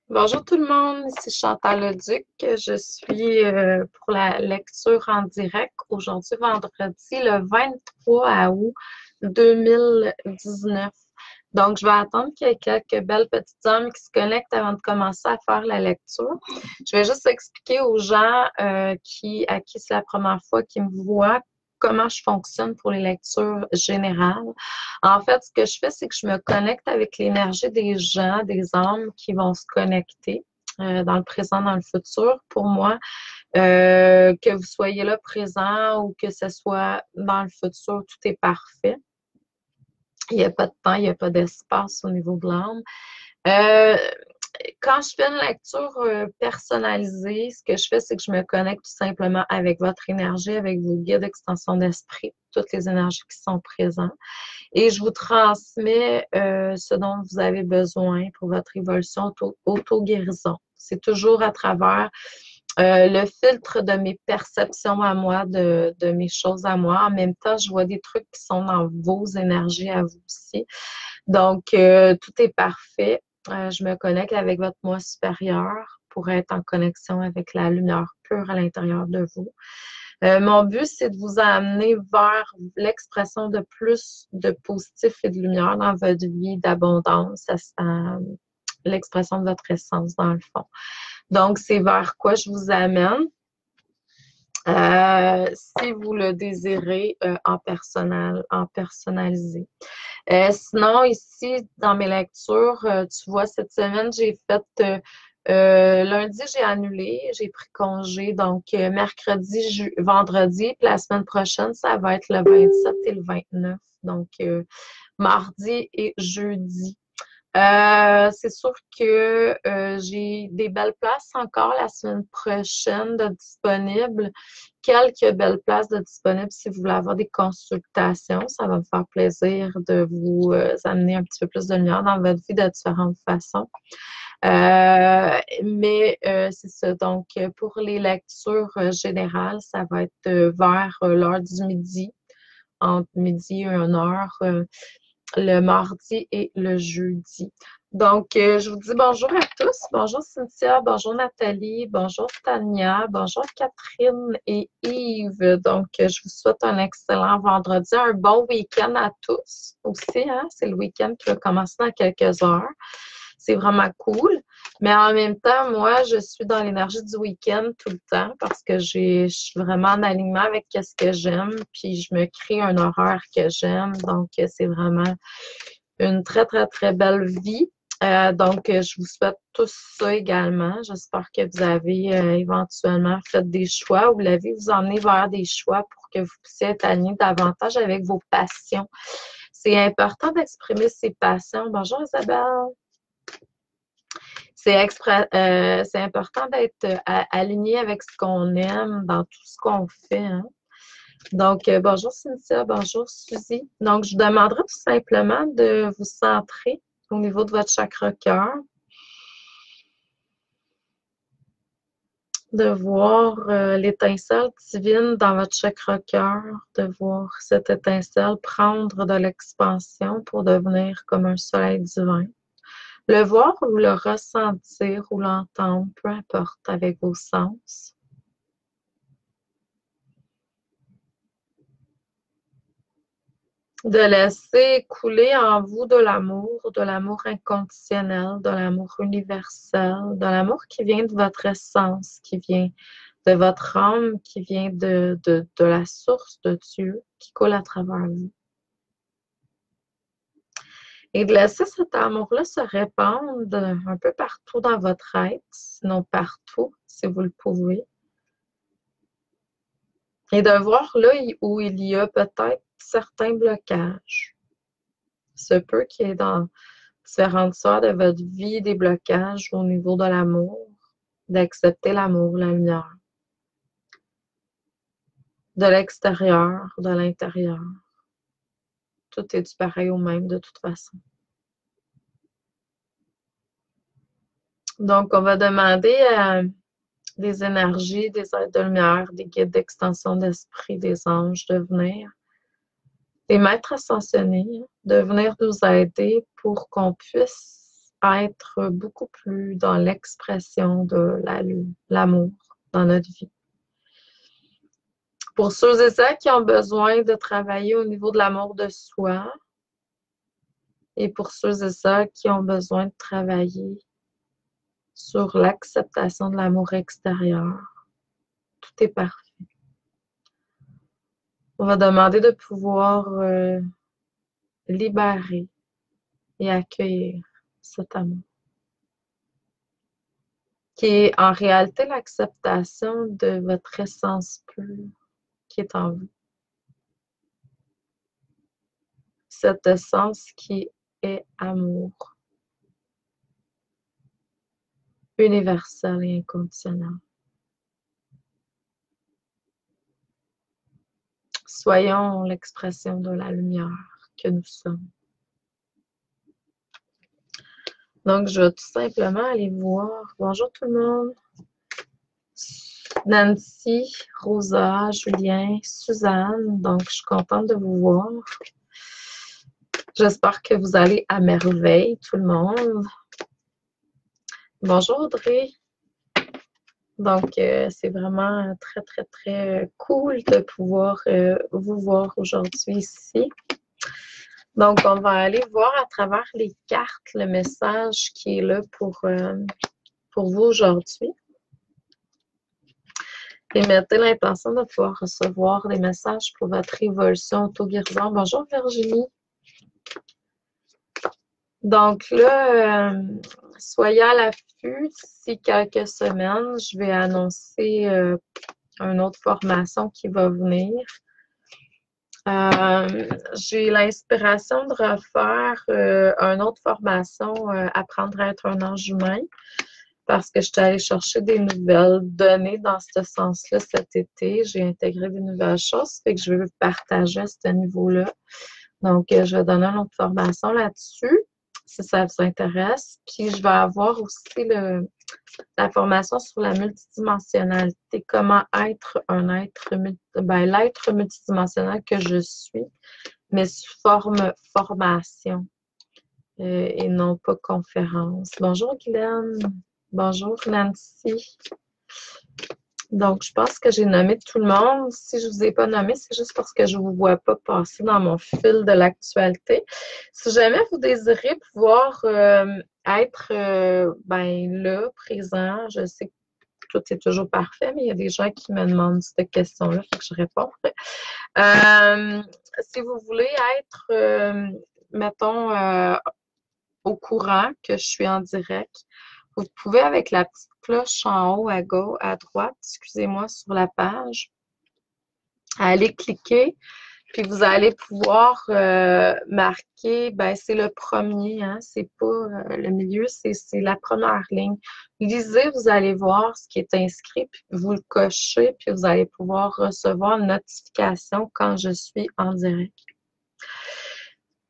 Bonjour tout le monde, ici Chantal Leduc. Je suis pour la lecture en direct aujourd'hui, vendredi, le 23 août 2019. Donc, je vais attendre qu'il y ait quelques belles petites âmes qui se connectent avant de commencer à faire la lecture. Je vais juste expliquer aux gens à qui c'est la première fois qu'ils me voient comment je fonctionne pour les lectures générales. En fait, ce que je fais, c'est que je me connecte avec l'énergie des gens, des âmes qui vont se connecter dans le présent, dans le futur. Pour moi, que vous soyez là présent ou que ce soit dans le futur, tout est parfait. Il n'y a pas de temps, il n'y a pas d'espace au niveau de l'âme. Euh, Quand je fais une lecture personnalisée, ce que je fais, c'est que je me connecte tout simplement avec votre énergie, avec vos guides d'extension d'esprit, toutes les énergies qui sont présentes. Et je vous transmets ce dont vous avez besoin pour votre évolution auto-guérison. C'est toujours à travers le filtre de mes perceptions à moi, de mes choses à moi. En même temps, je vois des trucs qui sont dans vos énergies à vous aussi. Donc, tout est parfait. Je me connecte avec votre moi supérieur pour être en connexion avec la lumière pure à l'intérieur de vous. Mon but, c'est de vous amener vers l'expression de plus de positif et de lumière dans votre vie, d'abondance, l'expression de votre essence dans le fond. Donc, c'est vers quoi je vous amène. Si vous le désirez en personnalisé. Sinon, ici, dans mes lectures, tu vois, cette semaine, j'ai fait lundi, j'ai annulé, j'ai pris congé. Donc, mercredi, vendredi, puis la semaine prochaine, ça va être le 27 et le 29. Donc, mardi et jeudi. C'est sûr que j'ai des belles places encore la semaine prochaine de disponibles. Quelques belles places de disponibles si vous voulez avoir des consultations. Ça va me faire plaisir de vous amener un petit peu plus de lumière dans votre vie de différentes façons. Mais c'est ça. Donc, pour les lectures générales, ça va être vers l'heure du midi, entre midi et 1 heure le mardi et le jeudi. Donc, je vous dis bonjour à tous. Bonjour Cynthia, bonjour Nathalie, bonjour Tania, bonjour Catherine et Yves. Donc, je vous souhaite un excellent vendredi, un bon week-end à tous aussi. Hein? C'est le week-end qui va commencer dans quelques heures. C'est vraiment cool. Mais en même temps, moi, je suis dans l'énergie du week-end tout le temps parce que je suis vraiment en alignement avec ce que j'aime, puis je me crée un horaire que j'aime. Donc, c'est vraiment une très, très, très belle vie. Donc, je vous souhaite tous ça également. J'espère que vous avez éventuellement fait des choix ou la vie vous emmener vers des choix pour que vous puissiez être aligné davantage avec vos passions. C'est important d'exprimer ses passions. Bonjour Isabelle. C'est important d'être aligné avec ce qu'on aime dans tout ce qu'on fait. Hein? Donc, bonjour Cynthia, bonjour Suzy. Donc, je vous demanderai tout simplement de vous centrer au niveau de votre chakra cœur, de voir l'étincelle divine dans votre chakra cœur, de voir cette étincelle prendre de l'expansion pour devenir comme un soleil divin. Le voir ou le ressentir ou l'entendre, peu importe, avec vos sens. De laisser couler en vous de l'amour inconditionnel, de l'amour universel, de l'amour qui vient de votre essence, qui vient de votre âme, qui vient de la source de Dieu qui coule à travers vous. Et de laisser cet amour-là se répandre un peu partout dans votre être, sinon partout, si vous le pouvez. Et de voir là où il y a peut-être certains blocages. Se peut qu'il y ait dans différentes sphères de votre vie des blocages au niveau de l'amour, d'accepter l'amour, la lumière, de l'extérieur, de l'intérieur. Tout est du pareil au même de toute façon. Donc, on va demander à des énergies, des êtres de lumière, des guides d'extension d'esprit, des anges de venir, des maîtres ascensionnés, de venir nous aider pour qu'on puisse être beaucoup plus dans l'expression de l'amour dans notre vie. Pour ceux et celles qui ont besoin de travailler au niveau de l'amour de soi, et pour ceux et celles qui ont besoin de travailler sur l'acceptation de l'amour extérieur, tout est parfait. On va demander de pouvoir libérer et accueillir cet amour, qui est en réalité l'acceptation de votre essence pure qui est en vous. Cette essence qui est amour, universel et inconditionnel. Soyons l'expression de la lumière que nous sommes. Donc, je vais tout simplement aller voir. Bonjour tout le monde. Nancy, Rosa, Julien, Suzanne. Donc, je suis contente de vous voir. J'espère que vous allez à merveille, tout le monde. Bonjour Audrey. Donc, c'est vraiment très, très, très cool de pouvoir vous voir aujourd'hui ici. Donc, on va aller voir à travers les cartes le message qui est là pour vous aujourd'hui. Et mettez l'intention de pouvoir recevoir des messages pour votre évolution auto-guérison. Bonjour Virginie. Donc là, soyez à l'affût. D'ici quelques semaines, je vais annoncer une autre formation qui va venir. J'ai l'inspiration de refaire une autre formation, Apprendre à être un ange humain, parce que je suis allée chercher des nouvelles données dans ce sens-là cet été. J'ai intégré des nouvelles choses, fait que je vais vous partager à ce niveau-là. Donc, je vais donner une autre formation là-dessus, si ça vous intéresse. Puis, je vais avoir aussi la formation sur la multidimensionnalité, comment être un être, l'être multidimensionnel que je suis, mais sous forme formation et non pas conférence. Bonjour Guylaine, bonjour Nancy. Donc, je pense que j'ai nommé tout le monde. Si je ne vous ai pas nommé, c'est juste parce que je ne vous vois pas passer dans mon fil de l'actualité. Si jamais vous désirez pouvoir être là, présent, je sais que tout est toujours parfait, mais il y a des gens qui me demandent cette question-là, il faut que je réponde. Si vous voulez être, mettons, au courant que je suis en direct, vous pouvez, avec la petite cloche en haut à gauche, à droite, excusez-moi, sur la page, aller cliquer, puis vous allez pouvoir marquer, c'est le premier, hein, c'est pas le milieu, c'est la première ligne. Lisez, vous allez voir ce qui est inscrit, puis vous le cochez, puis vous allez pouvoir recevoir une notification quand je suis en direct.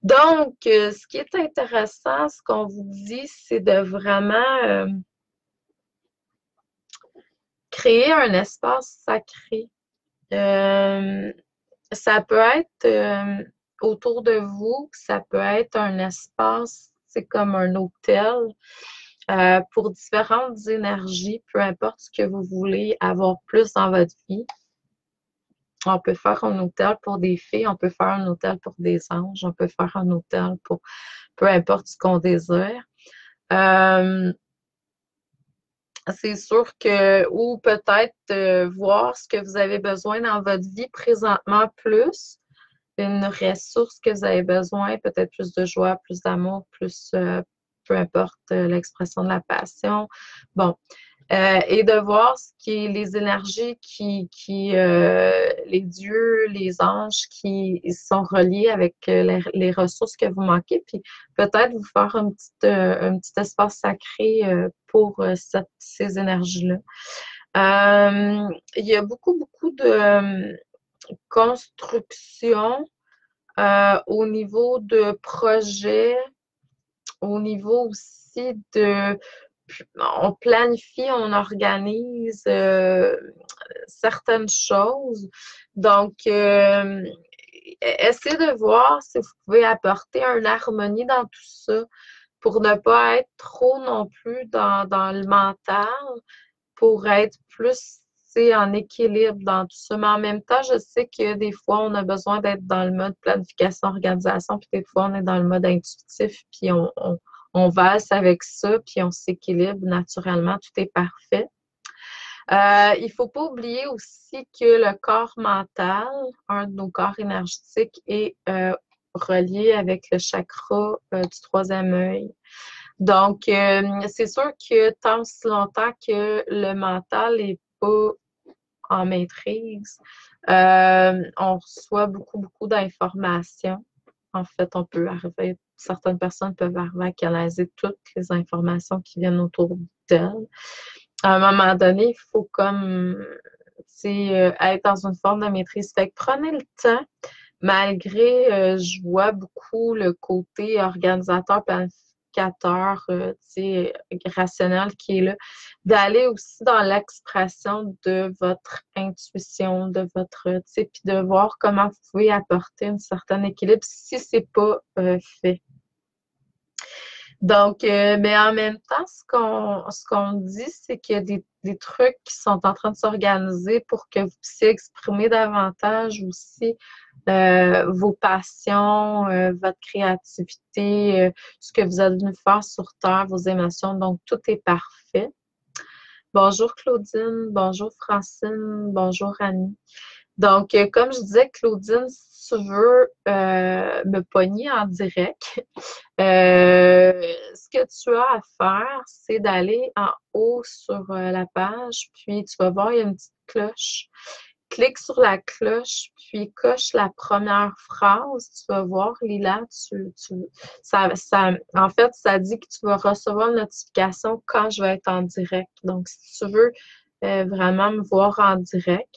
Donc, ce qui est intéressant, ce qu'on vous dit, c'est de vraiment créer un espace sacré. Ça peut être autour de vous, ça peut être un espace, c'est comme un hôtel pour différentes énergies, peu importe ce que vous voulez avoir plus dans votre vie. On peut faire un hôtel pour des filles, on peut faire un hôtel pour des anges, on peut faire un hôtel pour peu importe ce qu'on désire. C'est sûr que, ou peut-être voir ce que vous avez besoin dans votre vie présentement plus, une ressource que vous avez besoin, peut-être plus de joie, plus d'amour, plus, peu importe l'expression de la passion. Bon. Et de voir ce qui est les énergies les dieux, les anges qui sont reliés avec les ressources que vous manquez, puis peut-être vous faire un petit espace sacré pour ces énergies-là. Il y a beaucoup de construction au niveau de projets, au niveau aussi on planifie, on organise certaines choses. Donc, essayez de voir si vous pouvez apporter une harmonie dans tout ça pour ne pas être trop non plus dans le mental, pour être plus, tu sais, en équilibre dans tout ça. Mais en même temps, je sais que des fois, on a besoin d'être dans le mode planification, organisation, puis des fois, on est dans le mode intuitif, puis on valse avec ça, puis on s'équilibre naturellement, tout est parfait. Il ne faut pas oublier aussi que le corps mental, un de nos corps énergétiques, est relié avec le chakra du troisième œil. Donc, c'est sûr que tant si longtemps que le mental n'est pas en maîtrise, on reçoit beaucoup, beaucoup d'informations. En fait, on peut arriver, certaines personnes peuvent arriver à canaliser toutes les informations qui viennent autour d'elles. À un moment donné, il faut comme, tu sais, être dans une forme de maîtrise. Fait que prenez le temps, malgré, je vois beaucoup le côté organisateur, planificateur, tu sais, rationnel qui est là, d'aller aussi dans l'expression de votre intuition, de votre, tu sais, puis de voir comment vous pouvez apporter un certain équilibre si c'est pas fait. Donc, mais en même temps, ce qu'on dit, c'est qu'il y a des trucs qui sont en train de s'organiser pour que vous puissiez exprimer davantage aussi vos passions, votre créativité, ce que vous êtes venu faire sur Terre, vos émotions. Donc, tout est parfait. Bonjour Claudine, bonjour Francine, bonjour Annie. Donc, comme je disais, Claudine, si tu veux me pogner en direct, ce que tu as à faire, c'est d'aller en haut sur la page, puis tu vas voir, il y a une petite cloche. Clique sur la cloche, puis coche la première phrase. Tu vas voir, Lila, en fait, ça dit que tu vas recevoir une notification quand je vais être en direct. Donc, si tu veux vraiment me voir en direct,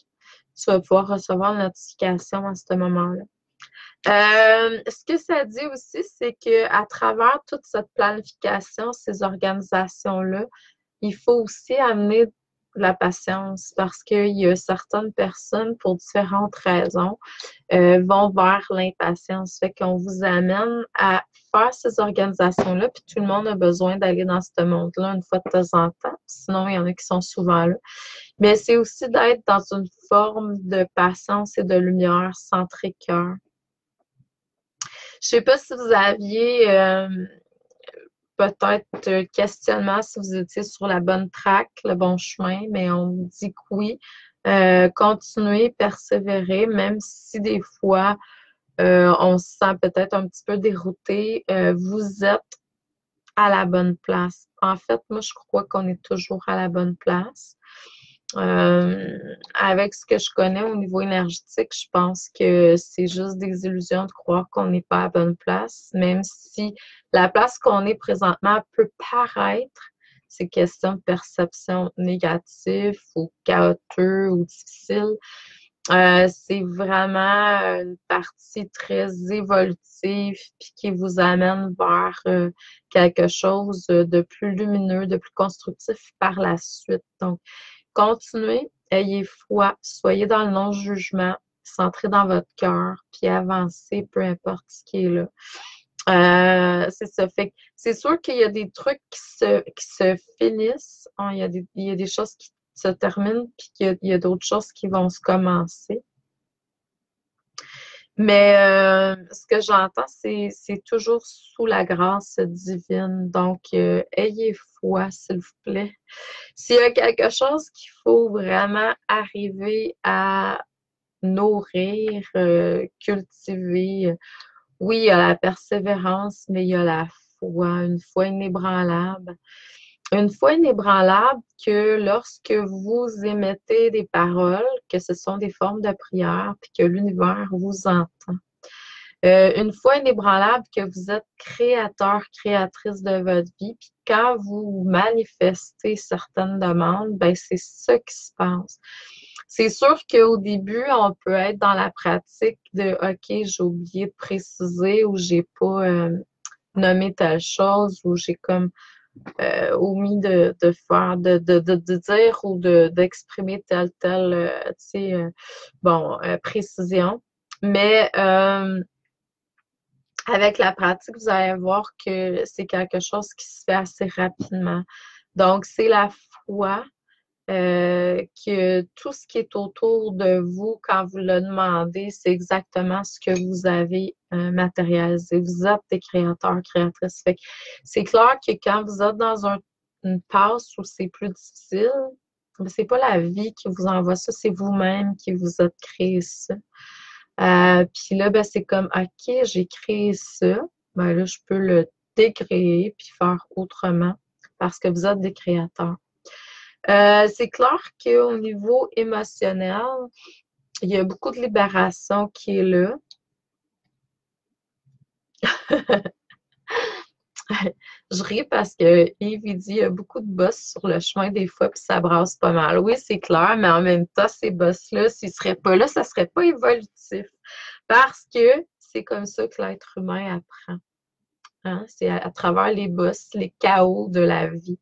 tu vas pouvoir recevoir une notification à ce moment-là. Ce que ça dit aussi, c'est qu'à travers toute cette planification, ces organisations-là, il faut aussi amener de la patience parce qu'il y a certaines personnes, pour différentes raisons, vont vers l'impatience. Fait qu'on vous amène à faire ces organisations-là, puis tout le monde a besoin d'aller dans ce monde-là une fois de temps en temps. Sinon, il y en a qui sont souvent là. Mais c'est aussi d'être dans une forme de patience et de lumière centrée cœur. Je sais pas si vous aviez peut-être questionnement si vous étiez sur la bonne track, le bon chemin, mais on vous dit que oui. Continuez, persévérer, même si des fois on se sent peut-être un petit peu dérouté, vous êtes à la bonne place. En fait, moi, je crois qu'on est toujours à la bonne place. Avec ce que je connais au niveau énergétique, je pense que c'est juste des illusions de croire qu'on n'est pas à la bonne place, même si la place qu'on est présentement peut paraître, c'est question de perception négative ou chaotique ou difficile. C'est vraiment une partie très évolutive puis qui vous amène vers quelque chose de plus lumineux, de plus constructif par la suite. Donc, continuez, ayez foi, soyez dans le non-jugement, centrez dans votre cœur, puis avancez, peu importe ce qui est là. C'est ça. Fait que c'est sûr qu'il y a des trucs qui se finissent. Il y a des choses qui se terminent, puis il y a d'autres choses qui vont se commencer. Mais ce que j'entends, c'est toujours sous la grâce divine. Donc, ayez foi, s'il vous plaît. S'il y a quelque chose qu'il faut vraiment arriver à nourrir, cultiver, oui, il y a la persévérance, mais il y a la foi, une foi inébranlable. Une foi inébranlable que lorsque vous émettez des paroles, que ce sont des formes de prière, puis que l'univers vous entend. Une foi inébranlable que vous êtes créateur, créatrice de votre vie, puis quand vous manifestez certaines demandes, ben c'est ça qui se passe. C'est sûr qu'au début, on peut être dans la pratique de OK, j'ai oublié de préciser ou j'ai pas nommé telle chose ou j'ai comme omis de faire, de dire ou d'exprimer telle tu sais, précision. Mais avec la pratique, vous allez voir que c'est quelque chose qui se fait assez rapidement. Donc, c'est la foi que tout ce qui est autour de vous, quand vous le demandez, c'est exactement ce que vous avez matérialisé. Vous êtes des créateurs, créatrices. Fait que c'est clair que quand vous êtes dans une passe où c'est plus difficile, c'est pas la vie qui vous envoie ça, c'est vous-même qui vous êtes créé ça. Puis là, ben, c'est comme, OK, j'ai créé ça. Ben là, je peux le décréer puis faire autrement parce que vous êtes des créateurs. C'est clair qu'au niveau émotionnel, il y a beaucoup de libération qui est là. Je ris parce que Yves, il dit il y a beaucoup de bosses sur le chemin des fois, puis ça brasse pas mal. Oui, c'est clair, mais en même temps, ces bosses-là, s'ils ne seraient pas là, ça ne serait pas évolutif. Parce que c'est comme ça que l'être humain apprend. Hein? C'est à travers les bosses, les chaos de la vie.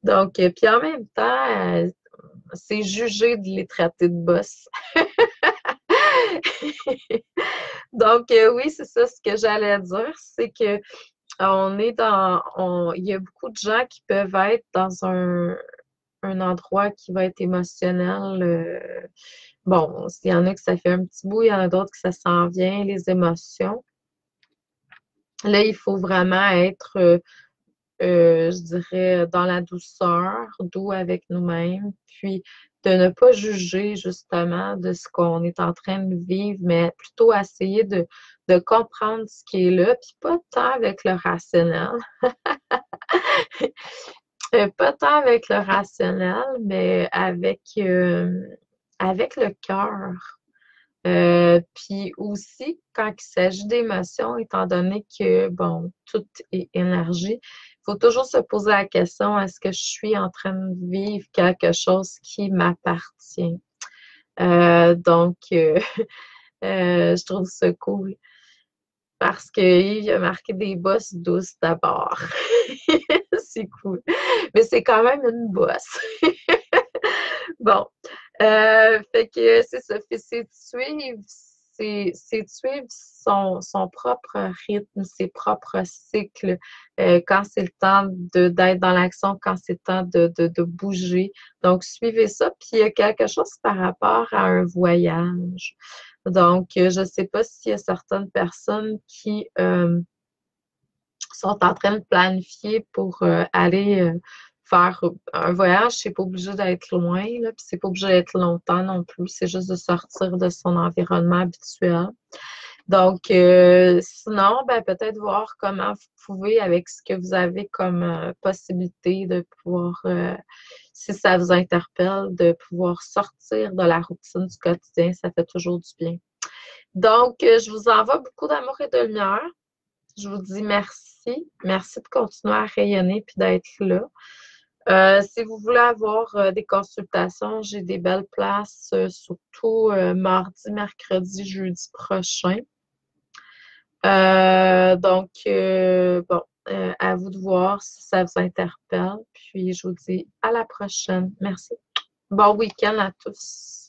Donc, puis en même temps, c'est jugé de les traiter de boss. Donc, oui, c'est ça ce que j'allais dire, c'est que il y a beaucoup de gens qui peuvent être dans un endroit qui va être émotionnel. Bon, il y en a que ça fait un petit bout, il y en a d'autres que ça s'en vient, les émotions. Là, il faut vraiment être, je dirais, dans la douceur, doux avec nous-mêmes, puis de ne pas juger justement de ce qu'on est en train de vivre, mais plutôt essayer de comprendre ce qui est là, puis pas tant avec le rationnel. Pas tant avec le rationnel, mais avec le cœur. Puis aussi, quand il s'agit d'émotions, étant donné que, bon, tout est énergie, il faut toujours se poser la question, est-ce que je suis en train de vivre quelque chose qui m'appartient? Donc, je trouve ça cool parce qu'il a marqué des bosses douces d'abord. C'est cool. Mais c'est quand même une bosse. Bon, fait que c'est ça. C'est de suivre son propre rythme, ses propres cycles, quand c'est le temps d'être dans l'action, quand c'est le temps de bouger. Donc, suivez ça. Puis, il y a quelque chose par rapport à un voyage. Donc, je ne sais pas s'il y a certaines personnes qui sont en train de planifier pour aller faire un voyage. C'est pas obligé d'être loin, là, puis c'est pas obligé d'être longtemps non plus. C'est juste de sortir de son environnement habituel. Donc, sinon, ben, peut-être voir comment vous pouvez, avec ce que vous avez comme possibilité de pouvoir, si ça vous interpelle, de pouvoir sortir de la routine du quotidien. Ça fait toujours du bien. Donc, je vous envoie beaucoup d'amour et de lumière. Je vous dis merci. Merci de continuer à rayonner puis d'être là. Si vous voulez avoir des consultations, j'ai des belles places, surtout mardi, mercredi, jeudi prochain. Donc, bon, à vous de voir si ça vous interpelle. Puis, je vous dis à la prochaine. Merci. Bon week-end à tous.